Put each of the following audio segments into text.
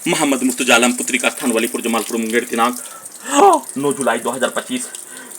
मोहम्मद मुर्तजा आलम, पुत्री का स्थान वलीपुर जमालपुर मुंगेर, दिनांक 9 जुलाई 2025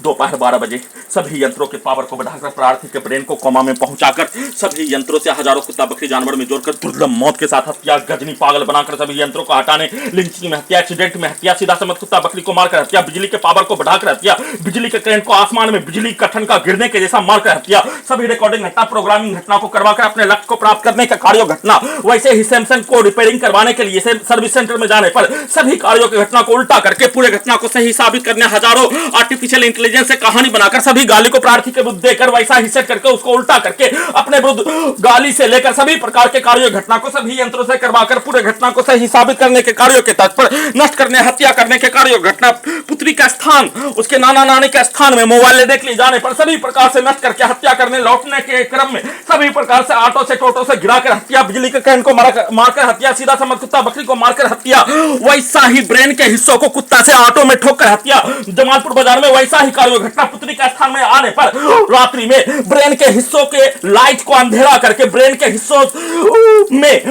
दोपहर 12 बजे सभी यंत्रों के पावर को बढ़ाकर प्रार्थी के ब्रेन को कोमा में पहुंचाकर सभी यंत्रों से हजारों कुत्ता बकरी जानवर में जोड़कर दुर्लभ मौत के साथ हत्या, गजनी पागल बनाकर सभी यंत्रों को हटाने, लिंचिंग में हत्या, एक्सीडेंट में हत्या, सीधा समझ कुत्ता बकरी को मारकर हत्या, बिजली के पावर को बढ़ाकर हत्या, बिजली के करंट को आसमान में बिजली का ठनका गिरने के जैसा मारकर हत्या, सभी रिकॉर्डिंग घटना, प्रोग्रामिंग घटना को करवाकर अपने लक्ष्य को प्राप्त करने का कार्य घटना। वैसे ही सैमसंग को रिपेयरिंग करवाने के लिए सर्विस सेंटर में जाने पर सभी कार्यों की घटना को उल्टा करके पूरे घटना को सही साबित करने हजारों आर्टिफिशियल इंटेलिजेंस से कहानी बनाकर सभी गाली को प्रार्थी के विरुद्ध देकर वैसा ही सेट करके उसको उल्टा करके अपने विरुद्ध गाली से लेकर सभी प्रकार के कार्यों घटना को सभी यंत्रों से करवाकर पूरे घटना को सही साबित करने के कार्यों के तर्ज पर नष्ट करने, हत्या करने के कार्यों घटना, पुत्री का स्थान, उसके नाना नानी के स्थान में मोबाइल देख लिए जाने पर सभी प्रकार से नष्ट करके हत्या करने, लौटने के क्रम में सभी प्रकार से ऑटो से टोटो से गिराकर हत्या, बिजली के करंट को मारकर हत्या, सीधा समझ कुत्ता बकरी को मारकर हत्या, वैसा ही ब्रेन के हिस्सों को कुत्ता से ऑटो में ठोककर हत्या, जमालपुर बाजार में वैसा ही कार्य घटना, पुत्री का स्थान में आने पर रात्रि में ब्रेन के हिस्सों के लाइट को अंधेरा करके ब्रेन के हिस्सों में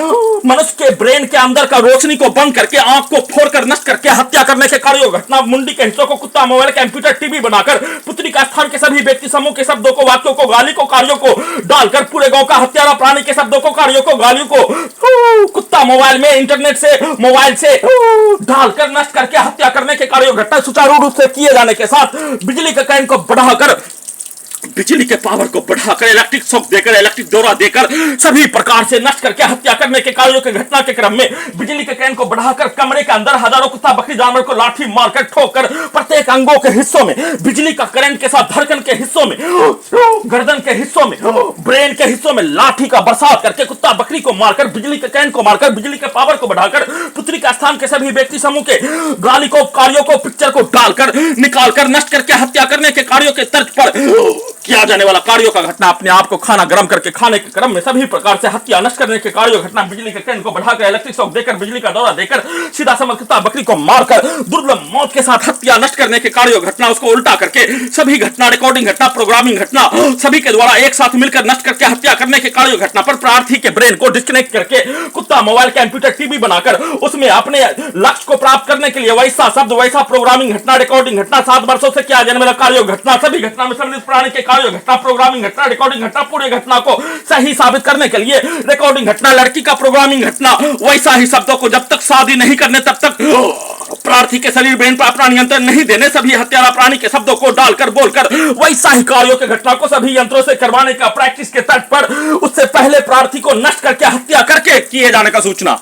मनुष्य के ब्रेन के अंदर का रोशनी को बंद करके आंख को फोड़कर नष्ट करके हत्या करने के कार्य घटना, मुंडी के हिस्सों को कुत्ता, मोबाइल, कंप्यूटर, टीवी बनाकर पुत्री का स्थान के सभी व्यक्ति समूह के शब्दों को, वाक्यों को, गाली को, कार्यों को डालकर पूरे गांव का हत्यारा प्राणी के शब्दों को, कार्यों को, गालियों को कुत्ता मोबाइल में इंटरनेट से मोबाइल से डालकर नष्ट करके हत्या करने के कार्य घटना सुचारू रूप से किए जाने के साथ बिजली के करंट को बढ़ाकर, बिजली के पावर को बढ़ाकर, इलेक्ट्रिक शॉक देकर, इलेक्ट्रिक दौरा देकर सभी प्रकार से नष्ट करके हत्या करने के कार्यों के घटना के क्रम में बिजली के करंट को बढ़ाकर कमरे के अंदर हजारों कुत्ता बकरी जानवर को लाठी मारकर ठोकर प्रत्येक अंगों के हिस्सों में, बिजली का करंट के साथ धड़कन के हिस्सों में, गर्दन के हिस्सों में, ब्रेन के हिस्सों में लाठी का बरसात करके कुत्ता बकरी को मारकर, बिजली के करंट को मारकर, बिजली के पावर को बढ़ाकर पुत्री का स्थान के सभी व्यक्ति समूह के गाली को, कार्यों को, पिक्चर को डालकर निकालकर नष्ट करके हत्या करने के कार्यों के तर्ज पर किया जाने वाला कार्यों का घटना, अपने आप को खाना गर्म करके खाने के क्रम में सभी प्रकार से हत्या नष्ट करने के कार्यों घटना, बिजली के करंट को बढ़ाकर, इलेक्ट्रिक शॉक देकर, बिजली का दौरा देकर, सीधा समझ कुत्ता बकरी को मारकर दुर्लभ मौत के साथ हत्या नष्ट करने के कार्यों घटना, उसको उल्टा करके सभी घटना, रिकॉर्डिंग घटना, प्रोग्रामिंग घटना सभी के द्वारा एक साथ मिलकर नष्ट करके हत्या करने के कार्यों घटना पर प्रार्थी के ब्रेन को डिस्कनेक्ट करके कुत्ता, मोबाइल, कंप्यूटर, टीवी बनाकर उसमें अपने लक्ष्य को प्राप्त करने के लिए वैसा शब्द, वैसा प्रोग्रामिंग घटना, रिकॉर्डिंग घटना, 7 वर्षों से किया जाने वाला कार्यों घटना, सभी घटना में सम्मिलित प्राणी के कार्यों घटना, प्रोग्रामिंग घटना, रिकॉर्डिंग घटना, पूरे घटना को सही साबित करने के लिए रिकॉर्डिंग घटना, लड़की का प्रोग्रामिंग घटना, वैसा ही शब्दों को जब तक शादी नहीं करने तब तक प्रार्थी के शरीर ब्रेन पर अपना नियंत्रण नहीं देने, सभी हत्यारा प्राणी के शब्दों को डालकर बोलकर वैसा ही कार्यों के घटना को सभी यंत्रों से करवाने का प्रैक्टिस के तर्ज पर उससे पहले प्रार्थी को नष्ट करके हत्या करके किए जाने का सूचना।